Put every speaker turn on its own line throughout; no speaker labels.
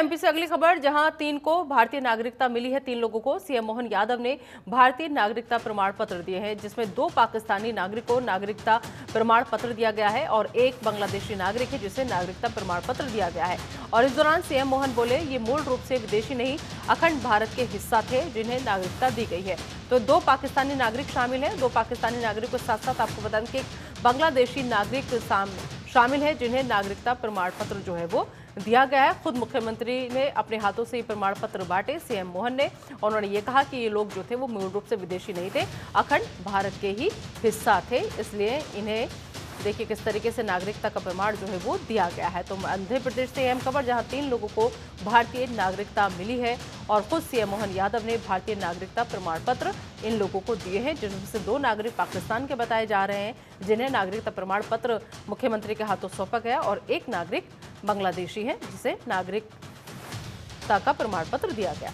MP से अगली खबर, जहां 3 को भारतीय नागरिकता मिली है। 3 लोगों को सीएम मोहन यादव ने भारतीय नागरिकता प्रमाण पत्र दिए हैं, जिसमें 2 पाकिस्तानी नागरिक को नागरिकता प्रमाण पत्र दिया गया है और 1 बांग्लादेशी नागरिक है जिसे नागरिकता प्रमाण पत्र दिया गया है। और इस दौरान सीएम मोहन बोले, ये मूल रूप से विदेशी नहीं, अखंड भारत के हिस्सा थे जिन्हें नागरिकता दी गई है। तो 2 पाकिस्तानी नागरिक शामिल हैं। 2 पाकिस्तानी नागरिक के साथ साथ आपको बता दें कि बांग्लादेशी नागरिक शामिल है जिन्हें नागरिकता प्रमाण पत्र जो है वो दिया गया है। खुद मुख्यमंत्री ने अपने हाथों से ये प्रमाण पत्र बांटे सीएम मोहन ने, और उन्होंने ये कहा कि ये लोग जो थे वो मूल रूप से विदेशी नहीं थे, अखंड भारत के ही हिस्सा थे, इसलिए इन्हें देखिए किस तरीके से नागरिकता का प्रमाण जो है वो दिया गया है। तो मध्य प्रदेश से अहम खबर, जहां 3 लोगों को भारतीय नागरिकता मिली है और खुद सीएम मोहन यादव ने भारतीय नागरिकता प्रमाण पत्र इन लोगों को दिए हैं, जिनमें से 2 नागरिक पाकिस्तान के बताए जा रहे हैं जिन्हें नागरिकता प्रमाण पत्र मुख्यमंत्री के हाथों सौंपा गया, और 1 नागरिक बांग्लादेशी है जिसे नागरिकता का प्रमाण पत्र दिया गया।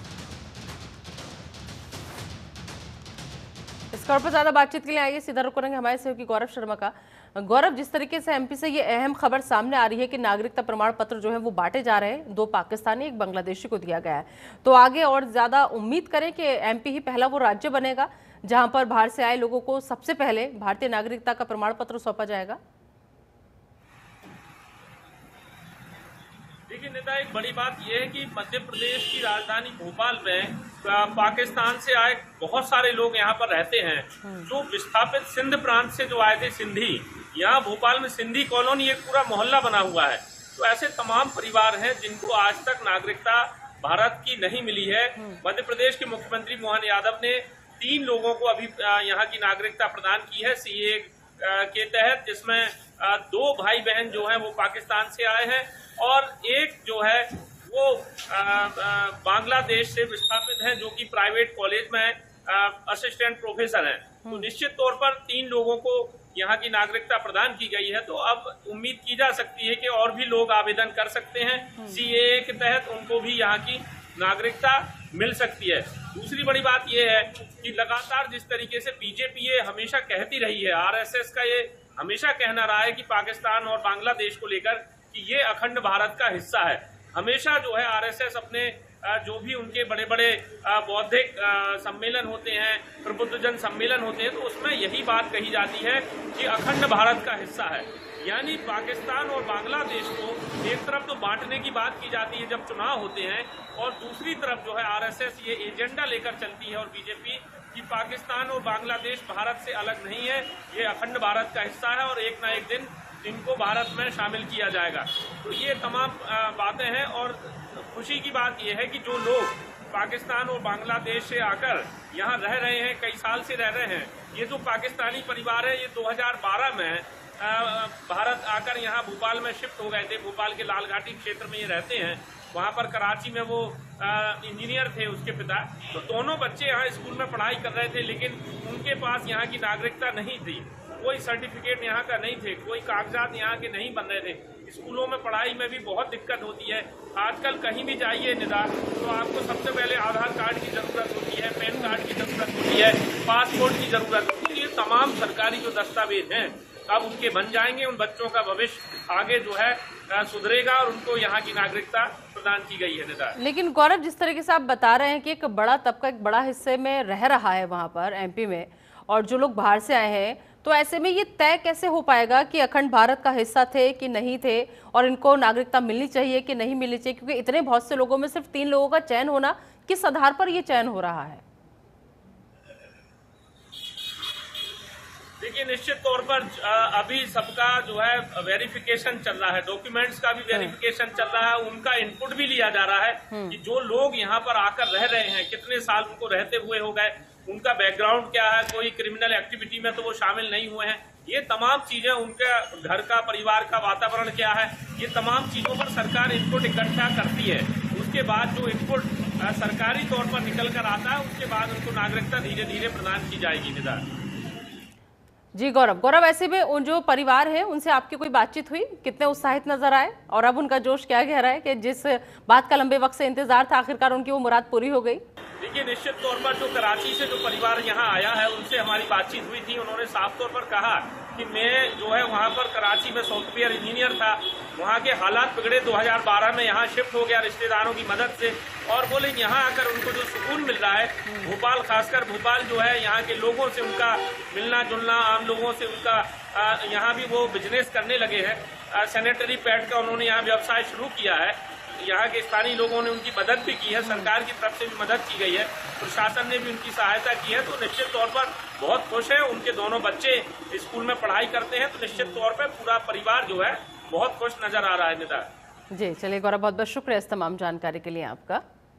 इस खबर पर ज्यादा बातचीत के लिए आइए सीधा रुख करेंगे हमारे सहयोगी गौरव शर्मा का। गौरव, जिस तरीके से एमपी से ये अहम खबर सामने आ रही है कि नागरिकता प्रमाण पत्र जो है वो बांटे जा रहे हैं, 2 पाकिस्तानी 1 बांग्लादेशी को दिया गया है, तो आगे और ज्यादा उम्मीद करें कि एमपी ही पहला वो राज्य बनेगा जहां पर बाहर से आए लोगों को सबसे पहले भारतीय नागरिकता का प्रमाण पत्र सौंपा जाएगा।
देखिए नेता, एक बड़ी बात यह है कि मध्य प्रदेश की राजधानी भोपाल में पाकिस्तान से आए बहुत सारे लोग यहाँ पर रहते हैं, जो विस्थापित सिंध प्रांत से जो आए थे सिंधी। यहाँ भोपाल में सिंधी कॉलोनी एक पूरा मोहल्ला बना हुआ है। तो ऐसे तमाम परिवार हैं जिनको आज तक नागरिकता भारत की नहीं मिली है। मध्य प्रदेश के मुख्यमंत्री मोहन यादव ने 3 लोगों को अभी यहाँ की नागरिकता प्रदान की है सीए के तहत, जिसमें 2 भाई बहन जो हैं वो पाकिस्तान से आए हैं और 1 जो है वो बांग्लादेश से विस्थापित हैं, जो कि प्राइवेट कॉलेज में असिस्टेंट प्रोफेसर हैं। तो निश्चित तौर पर 3 लोगों को यहाँ की नागरिकता प्रदान की गई है। तो अब उम्मीद की जा सकती है कि और भी लोग आवेदन कर सकते हैं सीएए के तहत, उनको भी यहाँ की नागरिकता मिल सकती है। दूसरी बड़ी बात यह है कि लगातार जिस तरीके से बीजेपी ये हमेशा कहती रही है, आरएसएस का ये हमेशा कहना रहा है कि पाकिस्तान और बांग्लादेश को लेकर कि ये अखंड भारत का हिस्सा है। हमेशा जो है आरएसएस अपने जो भी उनके बड़े बड़े बौद्धिक सम्मेलन होते हैं, प्रबुद्ध जन सम्मेलन होते हैं, तो उसमें यही बात कही जाती है कि अखंड भारत का हिस्सा है। यानी पाकिस्तान और बांग्लादेश को एक तरफ तो बांटने की बात की जाती है जब चुनाव होते हैं, और दूसरी तरफ जो है आरएसएस ये एजेंडा लेकर चलती है और बीजेपी कि पाकिस्तान और बांग्लादेश भारत से अलग नहीं है, ये अखंड भारत का हिस्सा है और एक ना एक दिन इनको भारत में शामिल किया जाएगा। तो ये तमाम बातें हैं, और खुशी की बात यह है कि जो लोग पाकिस्तान और बांग्लादेश से आकर यहाँ रह रहे हैं, कई साल से रह रहे हैं, ये जो पाकिस्तानी परिवार है ये 2012 में भारत आकर यहाँ भोपाल में शिफ्ट हो गए थे। भोपाल के लालघाटी क्षेत्र में ये रहते हैं, वहाँ पर कराची में वो इंजीनियर थे उसके पिता। तो दोनों बच्चे यहाँ स्कूल में पढ़ाई कर रहे थे, लेकिन उनके पास यहाँ की नागरिकता नहीं थी, कोई सर्टिफिकेट यहाँ का नहीं थे, कोई कागजात यहाँ के नहीं बन रहे थे। स्कूलों में पढ़ाई में भी बहुत दिक्कत होती है। आजकल कहीं भी जाइए निदा, तो आपको सबसे पहले आधार कार्ड की ज़रूरत होती है, पैन कार्ड की ज़रूरत होती है, पासपोर्ट की ज़रूरत होती है। ये तमाम सरकारी जो दस्तावेज हैं अब उनके बन जाएंगे, उन बच्चों का भविष्य आगे जो है सुधरेगा और उनको यहाँ की नागरिकता प्रदान की गई है निदा।
लेकिन गौरव, जिस तरीके से आप बता रहे हैं कि एक बड़ा तबका एक बड़ा हिस्से में रह रहा है वहाँ पर एमपी में, और जो लोग बाहर से आए हैं, तो ऐसे में ये तय कैसे हो पाएगा कि अखंड भारत का हिस्सा थे कि नहीं थे, और इनको नागरिकता मिलनी चाहिए कि नहीं मिलनी चाहिए? क्योंकि इतने बहुत से लोगों में सिर्फ 3 लोगों का चयन होना, किस आधार पर ये चयन हो रहा है?
देखिए, निश्चित तौर पर अभी सबका जो है वेरिफिकेशन चल रहा है, डॉक्यूमेंट्स का भी वेरिफिकेशन चल रहा है, उनका इनपुट भी लिया जा रहा है कि जो लोग यहाँ पर आकर रह रहे हैं, कितने साल उनको रहते हुए हो गए, उनका बैकग्राउंड क्या है, कोई क्रिमिनल एक्टिविटी में तो वो शामिल नहीं हुए हैं, ये तमाम चीजें, उनके घर का परिवार का वातावरण क्या है, ये तमाम चीजों पर सरकार इनपुट इकट्ठा करती है। उसके बाद जो इनपुट सरकारी तौर पर निकल कर आता है, उसके बाद उनको नागरिकता धीरे धीरे प्रदान की जाएगी। निदा
जी गौरव, ऐसे में उन जो परिवार है उनसे आपकी कोई बातचीत हुई? कितने उत्साहित नजर आए, और अब उनका जोश क्या कह रहा है कि जिस बात का लंबे वक्त से इंतजार था, आखिरकार उनकी वो मुराद पूरी हो गई?
देखिए, निश्चित तौर पर जो कराची से जो परिवार यहाँ आया है उनसे हमारी बातचीत हुई थी। उन्होंने साफ तौर पर कहा कि मैं जो है वहाँ पर कराची में सॉफ्टवेयर इंजीनियर था, वहाँ के हालात बिगड़े, 2012 में यहाँ शिफ्ट हो गया रिश्तेदारों की मदद से, और बोले यहाँ आकर उनको जो सुकून मिल रहा है, भोपाल खासकर भोपाल जो है यहाँ के लोगों से उनका मिलना जुलना, आम लोगों से उनका यहाँ भी वो बिजनेस करने लगे हैं। सैनिटरी पैड का उन्होंने यहाँ व्यवसाय शुरू किया है। यहाँ के स्थानीय लोगों ने उनकी मदद भी की है, सरकार की तरफ से भी मदद की गई है, प्रशासन ने भी उनकी सहायता की है। तो निश्चित तौर पर बहुत खुश है। उनके दोनों बच्चे स्कूल में पढ़ाई करते हैं, तो निश्चित तौर पर पूरा परिवार जो है बहुत खुश नजर आ रहा है। निदा
जी, चलिए गौरव, बहुत बहुत शुक्रिया इस तमाम जानकारी के लिए आपका।